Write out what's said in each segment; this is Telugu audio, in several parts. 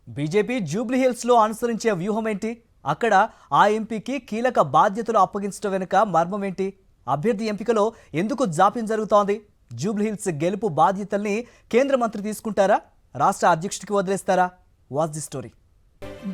బీజేపీ జూబ్లీహిల్స్ లో అనుసరించే వ్యూహం ఏంటి? అక్కడ ఆ ఎంపీకి కీలక బాధ్యతలు అప్పగించడం వెనుక మర్మం ఏంటి? అభ్యర్థి ఎంపికలో ఎందుకు జాప్యం జరుగుతోంది? జూబ్లీహిల్స్ గెలుపు బాధ్యతల్ని కేంద్ర మంత్రి తీసుకుంటారా? రాష్ట్ర అధ్యక్షుడికి వదిలేస్తారా? Watch the story.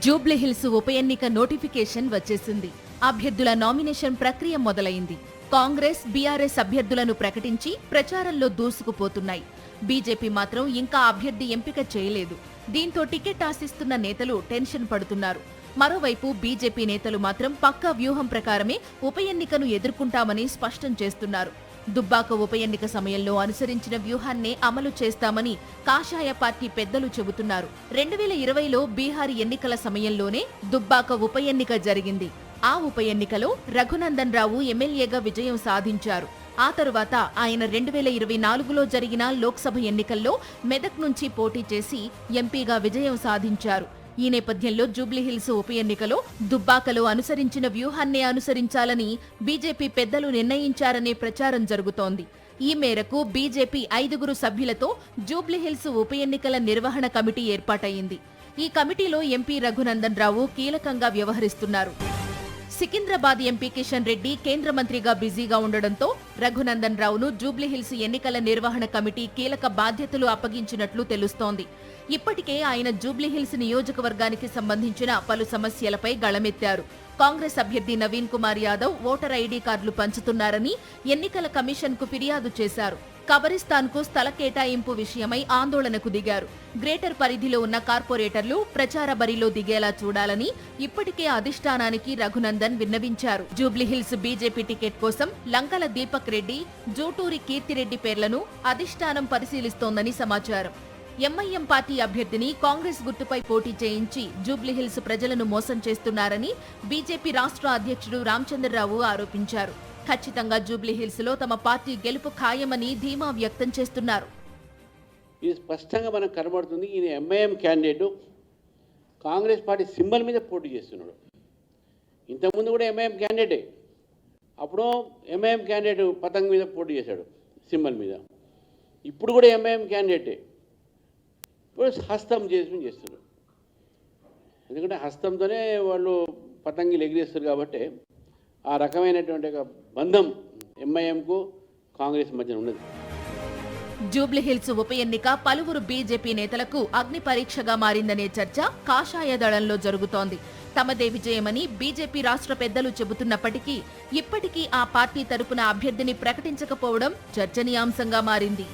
జూబ్లీహిల్స్ ఉప ఎన్నిక నోటిఫికేషన్ వచ్చేసింది. అభ్యర్థుల నామినేషన్ ప్రక్రియ మొదలైంది. కాంగ్రెస్, బీఆర్ఎస్ అభ్యర్థులను ప్రకటించి ప్రచారంలో దూసుకుపోతున్నాయి. బీజేపీ మాత్రం ఇంకా అభ్యర్థి ఎంపిక చేయలేదు. దీంతో టికెట్ ఆశిస్తున్న నేతలు టెన్షన్ పడుతున్నారు. మరోవైపు బీజేపీ నేతలు మాత్రం పక్కా వ్యూహం ప్రకారమే ఉప ఎన్నికను ఎదుర్కొంటామని స్పష్టం చేస్తున్నారు. దుబ్బాక ఉప ఎన్నిక సమయంలో అనుసరించిన వ్యూహాన్నే అమలు చేస్తామని కాషాయ పార్టీ పెద్దలు చెబుతున్నారు. 2020లో బీహార్ ఎన్నికల సమయంలోనే దుబ్బాక ఉప ఎన్నిక జరిగింది. ఆ ఉప ఎన్నికలో రఘునందన్ రావు ఎమ్మెల్యేగా విజయం సాధించారు. ఆ తరువాత ఆయన 2024లో జరిగిన లోక్సభ ఎన్నికల్లో మెదక్ నుంచి పోటీ చేసి ఎంపీగా విజయం సాధించారు. ఈ నేపథ్యంలో జూబ్లీహిల్స్ ఉప ఎన్నికలో దుబ్బాకలో అనుసరించిన వ్యూహాన్నే అనుసరించాలని బీజేపీ పెద్దలు నిర్ణయించారనే ప్రచారం జరుగుతోంది. ఈ మేరకు బీజేపీ 5 సభ్యులతో జూబ్లీహిల్స్ ఉప ఎన్నికల నిర్వహణ కమిటీ ఏర్పాటైంది. ఈ కమిటీలో ఎంపీ రఘునందన్ రావు కీలకంగా వ్యవహరిస్తున్నారు. సికింద్రాబాద్ ఎంపీ కిషన్ రెడ్డి కేంద్ర మంత్రిగా బిజీగా ఉండడంతో రఘునందన్ రావును జూబ్లీహిల్స్ ఎన్నికల నిర్వహణ కమిటీ కీలక బాధ్యతలు అప్పగించినట్లు తెలుస్తోంది. ఇప్పటికే ఆయన జూబ్లీహిల్స్ నియోజకవర్గానికి సంబంధించిన పలు సమస్యలపై గళమెత్తారు. కాంగ్రెస్ అభ్యర్థి నవీన్ కుమార్ యాదవ్ ఓటర్ ఐడీ కార్డులు పంచుతున్నారని ఎన్నికల కమిషన్కు ఫిర్యాదు చేశారు. కబరిస్తాన్కు స్థల కేటాయింపు విషయమై ఆందోళనకు దిగారు. గ్రేటర్ పరిధిలో ఉన్న కార్పొరేటర్లు ప్రచార బరిలో దిగేలా చూడాలని ఇప్పటికే అధిష్టానానికి రఘునందన్ విన్నవించారు. జూబ్లీహిల్స్ బీజేపీ టికెట్ కోసం లంకల దీపక్ రెడ్డి, జూటూరి కీర్తిరెడ్డి పేర్లను అధిష్టానం పరిశీలిస్తోందని సమాచారం. ఎంఐఎం పార్టీ అభ్యర్థిని కాంగ్రెస్ గుర్తుపై పోటీ చేయించి జూబ్లీహిల్స్ ప్రజలను మోసం చేస్తున్నారని బీజేపీ రాష్ట్ర అధ్యక్షుడు రామచంద్రరావు ఆరోపించారు. ఖచ్చితంగా జూబ్లీహిల్స్ లో తమ పార్టీ గెలుపు ఖాయమని ధీమా వ్యక్తం చేస్తున్నారు. ఇది స్పష్టంగా మనకు కనబడుతుంది. ఈయన MIM candidate Congress party symbol మీద పోటీ చేస్తున్నాడు. ఇంతకుముందు కూడా ఎంఐఎం క్యాండిడేటే. అప్పుడు ఎంఐఎం క్యాండిడేట్ పతంగ్ మీద పోటీ చేశాడు సింబల్ మీద. ఇప్పుడు కూడా ఎంఐఎం క్యాండిడేటే. ఇప్పుడు హస్తం చేస్తున్నారు. ఎందుకంటే హస్తంతోనే వాళ్ళు పతంగిలు ఎగిరేస్తారు కాబట్టి ఆ రకమైనటువంటి ఒక బంధం ఎంఐఎంకు కాంగ్రెస్ మధ్యన ఉన్నది. జూబ్లీహిల్స్ ఉప ఎన్నిక పలువురు బీజేపీ నేతలకు అగ్ని పరీక్షగా మారిందనే చర్చ కాషాయ దళంలో జరుగుతోంది. తమదే విజయమని బీజేపీ రాష్ట్ర పెద్దలు చెబుతున్నప్పటికీ ఇప్పటికీ ఆ పార్టీ తరపున అభ్యర్థిని ప్రకటించకపోవడం చర్చనీయాంశంగా మారింది.